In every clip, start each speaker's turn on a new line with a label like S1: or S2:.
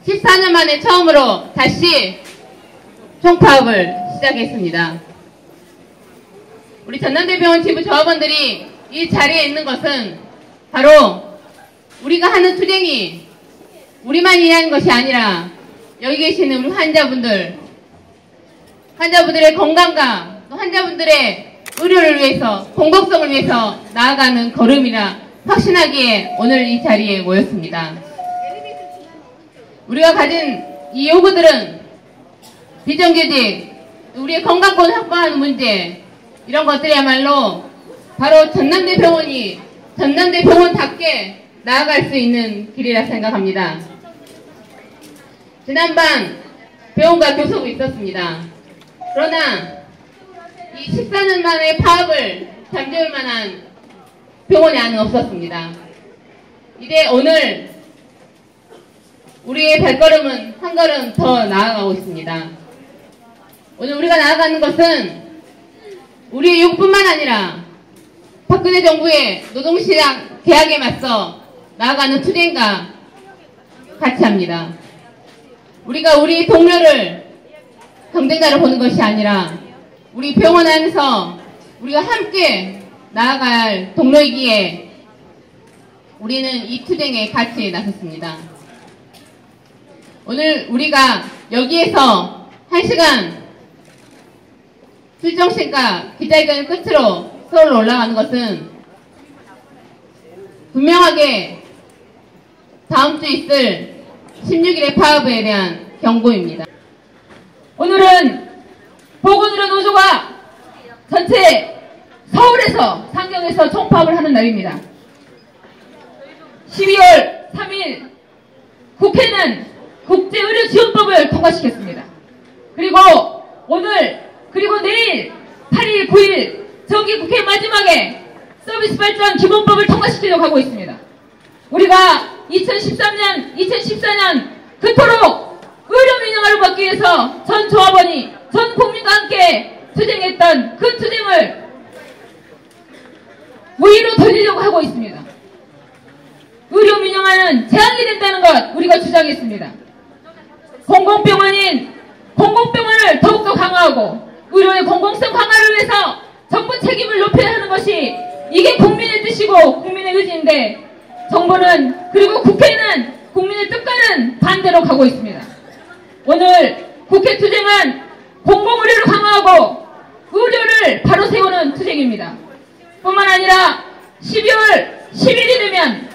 S1: 14년 만에 처음으로 다시 총파업을 시작했습니다. 우리 전남대병원 지부 조합원들이 이 자리에 있는 것은 바로 우리가 하는 투쟁이 우리만이 하는 것이 아니라 여기 계시는 우리 환자분들의 건강과 또 환자분들의 의료를 위해서, 공복성을 위해서 나아가는 걸음이라 확신하기에 오늘 이 자리에 모였습니다. 우리가 가진 이 요구들은 비정규직, 우리의 건강권 확보하는 문제, 이런 것들이야말로 바로 전남대병원이 전남대병원답게 나아갈 수 있는 길이라 생각합니다. 지난밤 병원과 교섭이 있었습니다. 그러나 이 14년 만에 파업을 잠재울 만한 병원이 안은 없었습니다. 이제 오늘 우리의 발걸음은 한 걸음 더 나아가고 있습니다. 오늘 우리가 나아가는 것은 우리의 욕뿐만 아니라 박근혜 정부의 노동시장 계약에 맞서 나아가는 투쟁과 같이 합니다. 우리가 우리 동료를 경쟁자로 보는 것이 아니라 우리 병원 안에서 우리가 함께 나아가야 할 동료이기에 우리는 이 투쟁에 같이 나섰습니다. 오늘 우리가 여기에서 1시간 출정식과 기자회견 끝으로 서울로 올라가는 것은 분명하게 다음 주 있을 16일의 파업에 대한 경고입니다.
S2: 오늘은 보건의료 노조가 전체 서울에서 상경에서 총파업을 하는 날입니다. 12월 3일 국회는 국제의료지원법을 통과시켰습니다. 그리고 오늘 그리고 내일 8일 9일 정기국회 마지막에 서비스 발전 기본법을 통과시키려고 하고 있습니다. 우리가 2013년 2014년 그토록 의료 민영화를 막기 위해서 전 조합원이 전 국민과 함께 투쟁했던 그 투쟁을 무의로 돌리려고 하고 있습니다. 의료 민영화는 제한이 된다는 것 우리가 주장했습니다. 공공병원인 공공병원을 더욱더 강화하고 의료의 공공성 강화를 위해서 정부 책임을 높여야 하는 것이 이게 국민의 뜻이고 국민의 의지인데 정부는 그리고 국회는 국민의 뜻과는 반대로 가고 있습니다. 오늘 국회 투쟁은 공공의료를 강화하고 의료를 바로 세우는 투쟁입니다. 뿐만 아니라 12월 10일이 되면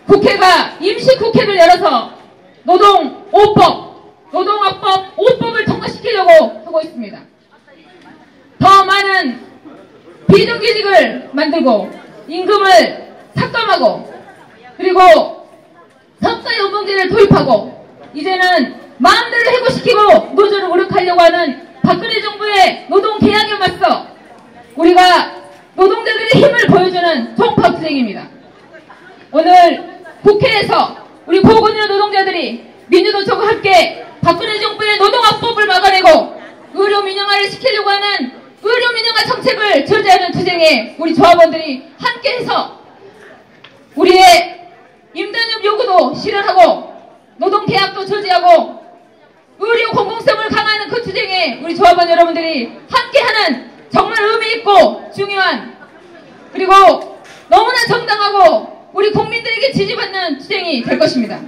S2: 국회가 임시국회를 열어서 노동 5법, 노동학법 5법을 통과시키려고 하고 있습니다. 더 많은 비정규직을 만들고 임금을 삭감하고 그리고 성과연봉제를 도입하고 이제는 마음대로 해고시키고 노조를 무력하려고 하는 박근혜 정부의 노동계약에 맞서 우리가 노동자들의 힘을 보여주는 총파업 투쟁입니다. 오늘 국회에서 우리 보건의료 노동자들이 민주노총과 함께 박근혜 정부의 노동학법을 막아내고 의료 민영화를 시키려고 하는 의료 민영화 정책을 저지하는 투쟁에 우리 조합원들이 함께해서 우리의 임대료 요구도 실현하고 노동계약도 저지하고 의료 공공성을 강화하는 그 투쟁에 우리 조합원 여러분들이 함께하는 정말 의미있고 중요한 그리고 너무나 정당하고 우리 국민들에게 지지받는 투쟁이 될 것입니다.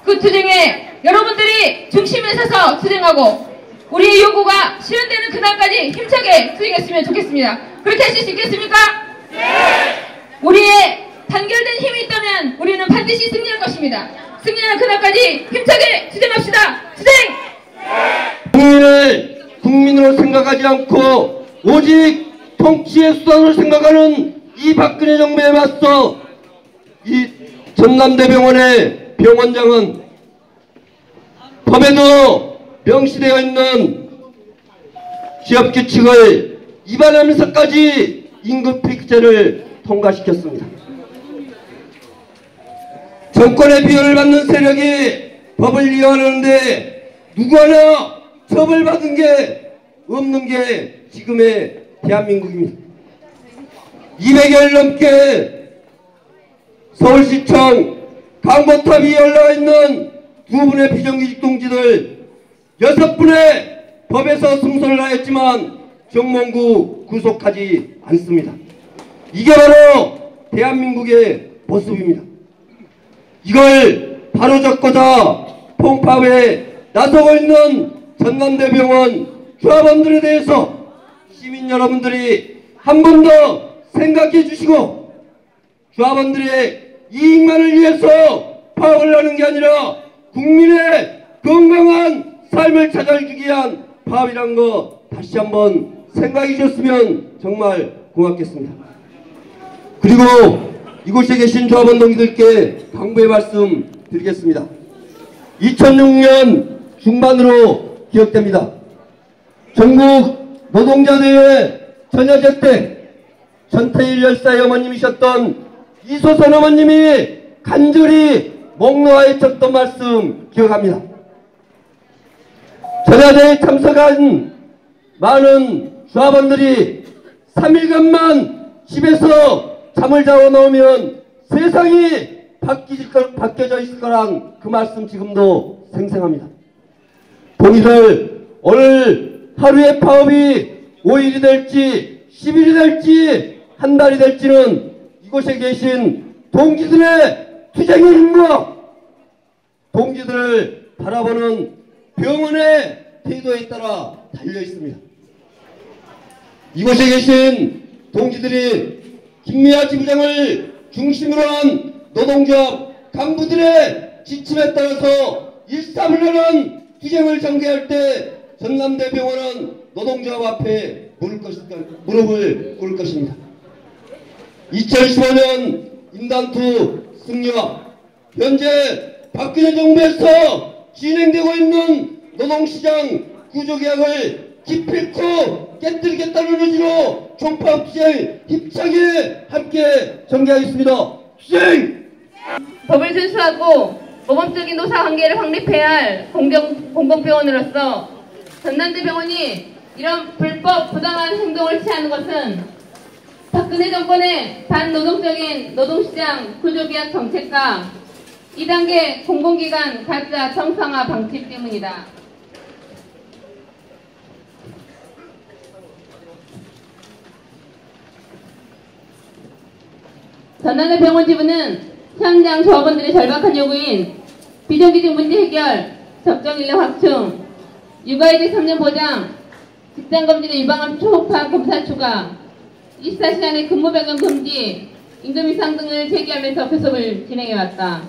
S2: 그 투쟁에 여러분들이 중심에 서서 투쟁하고 우리의 요구가 실현되는 그날까지 힘차게 투쟁했으면 좋겠습니다. 그렇게 하실 수 있겠습니까? 네! 우리의 단결된 힘이 있다면 우리는 반드시 승리할 것입니다. 승리하는 그날까지 힘차게 투쟁합시다. 투쟁!
S3: 국민을 국민으로 생각하지 않고 오직 통치의 수단으로 생각하는 이 박근혜 정부에 맞서 이 전남대병원의 병원장은 법에도 명시되어 있는 기업규칙을 위반하면서까지 임금 피크제를 통과시켰습니다. 정권의 비호를 받는 세력이 법을 위반하는데 누구 하나 처벌받은 게 없는 게 지금의 대한민국입니다. 200여 일 넘게 서울시청 강보탑 위에 올라와 있는 2분의 비정규직 동지들 6분의 법에서 승소를 하였지만 정몽구 구속하지 않습니다. 이게 바로 대한민국의 모습입니다. 이걸 바로잡고자 통합에 나서고 있는 전남대병원 조합원들에 대해서 시민 여러분들이 한 번 더 생각해 주시고 조합원들의 이익만을 위해서 파업을 하는 게 아니라 국민의 건강한 삶을 찾아주기 위한 파업이란 거 다시 한번 생각해 주셨으면 정말 고맙겠습니다. 그리고 이곳에 계신 조합원 동지들께 당부의 말씀 드리겠습니다. 2006년 중반으로 기억됩니다. 전국 노동자대회 전야제때 전태일 열사의 어머님이셨던 이소선 어머님이 간절히 목놓아 쳤던 말씀 기억합니다. 전야제에 참석한 많은 조합원들이 3일간만 집에서 잠을 자고 나오면 세상이 바뀌어져 있을 거란 그 말씀 지금도 생생합니다. 동의들 오늘 하루의 파업이 5일이 될지 10일이 될지 한 달이 될지는 이곳에 계신 동지들의 투쟁의 힘과 동지들을 바라보는 병원의 태도에 따라 달려 있습니다. 이곳에 계신 동지들이 김미아 지부장을 중심으로 한 노동조합 간부들의 지침에 따라서 일사불란한 투쟁을 전개할 때 전남대병원은 노동조합 앞에 무릎을 꿇을 것입니다. 2015년 임단투 승리와 현재 박근혜 정부에서 진행되고 있는 노동시장 구조개혁을 기필코 깨뜨리겠다는 의지로 총파업투쟁 힘차게 함께 전개하겠습니다. 투쟁!
S1: 법을 준수하고 모범적인 노사관계를 확립해야 할 공공병원으로서 전남대병원이 이런 불법 부당한 행동을 취하는 것은 박근혜 정권의 반노동적인 노동시장 구조개혁 정책과 2단계 공공기관 가짜 정상화 방침 때문이다. 전남대병원 지부는 현장 조합원들의 절박한 요구인 비정규직 문제 해결, 적정인력 확충, 육아이직 3년 보장, 직장검진의 유방암 초음파 검사 추가, 24시간의 근무 변경 금지, 임금 인상 등을 제기하면서 교섭을 진행해왔다.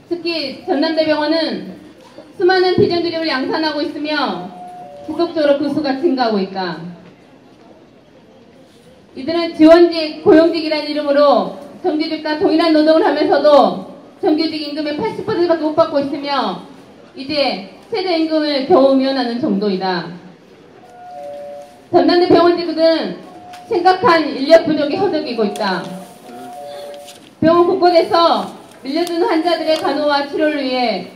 S1: 특히 전남대병원은 수많은 비정규직을 양산하고 있으며 지속적으로 그 수가 증가하고 있다. 이들은 지원직, 고용직이라는 이름으로 정규직과 동일한 노동을 하면서도 정규직 임금의 80%밖에 못 받고 있으며 이제 최저임금을 겨우 면하는 정도이다. 전남대 병원지부는 심각한 인력 부족이 허덕이고 있다. 병원 곳곳에서 밀려드는 환자들의 간호와 치료를 위해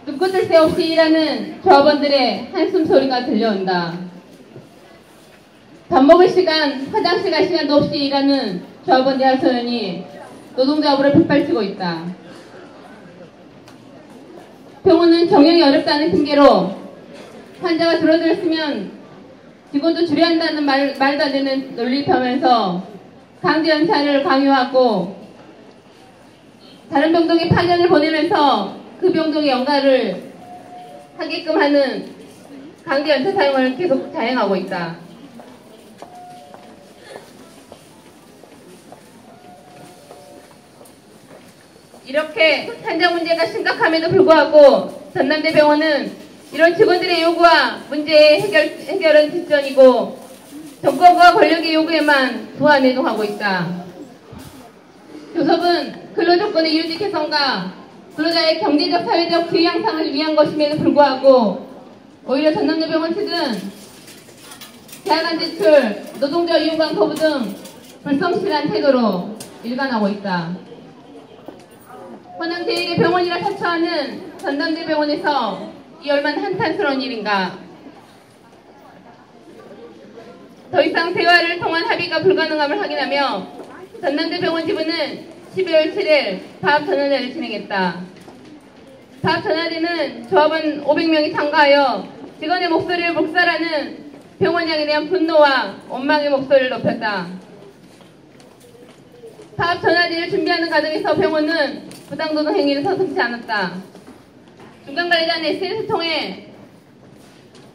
S1: 눈꽃을 새 없이 일하는 조합원들의 한숨 소리가 들려온다. 밥 먹을 시간, 화장실 갈 시간도 없이 일하는 조합원 대학소년이 노동조합으로 빗발치고 있다. 병원은 경영이 어렵다는 핑계로 환자가 줄어들었으면 직원도 줄여야 한다는 말도 안 되는 논리를 펴면서 강제 연차를 강요하고 다른 병동에 파견을 보내면서 그 병동에 연가를 하게끔 하는 강제 연차 사용을 계속 자행하고 있다. 이렇게 현장 문제가 심각함에도 불구하고 전남대병원은 이런 직원들의 요구와 문제의 해결은 뒷전이고 정권과 권력의 요구에만 부안해동하고 있다. 교섭은 근로조건의 이유직 개선과 근로자의 경제적, 사회적 지위 향상을 위한 것임에도 불구하고 오히려 전남대병원 측은 계약안 제출, 노동자 이용관 거부 등 불성실한 태도로 일관하고 있다. 허남 제1의 병원이라 자처하는 전남대병원에서 이 얼마나 한탄스러운 일인가. 더 이상 대화를 통한 합의가 불가능함을 확인하며 전남대병원 지부는 12월 7일 파업 전원회를 진행했다. 파업 전화제는 조합원 500명이 참가하여 직원의 목소리를 묵살하는 병원장에 대한 분노와 원망의 목소리를 높였다. 파업 전화제를 준비하는 과정에서 병원은 부당노동 행위를 서슴지 않았다. 중간관리자는 SNS를 통해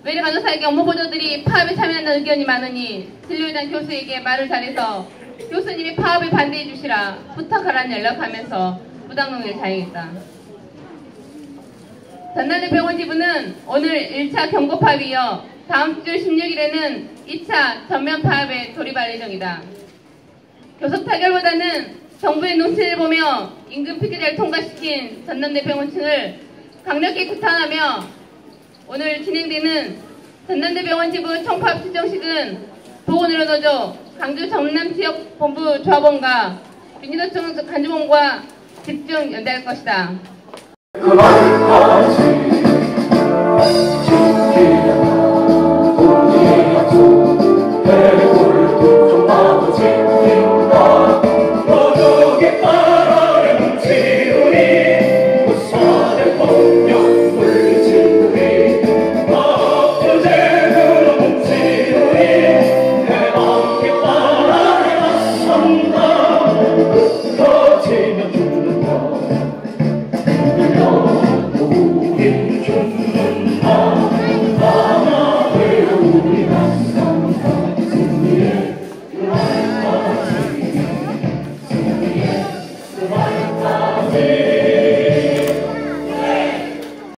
S1: 외래 간호사에게 업무 보조들이 파업에 참여한다는 의견이 많으니 진료의장 교수에게 말을 잘해서 교수님이 파업에 반대해 주시라 부탁하라는 연락하면서 부당노동을 자행했다. 전남대 병원 지부는 오늘 1차 경고 파업이어 다음 주 16일에는 2차 전면 파업에 돌입할 예정이다. 교섭 타결보다는 정부의 눈치를 보며 임금 피크제를 통과시킨 전남대 병원층을 강력히 규탄하며 오늘 진행되는 전남대 병원 지부 총파업 추정식은 보건의료노조 강주 전남지역본부 조합원과 민주노총 간주본과 집중 연대할 것이다.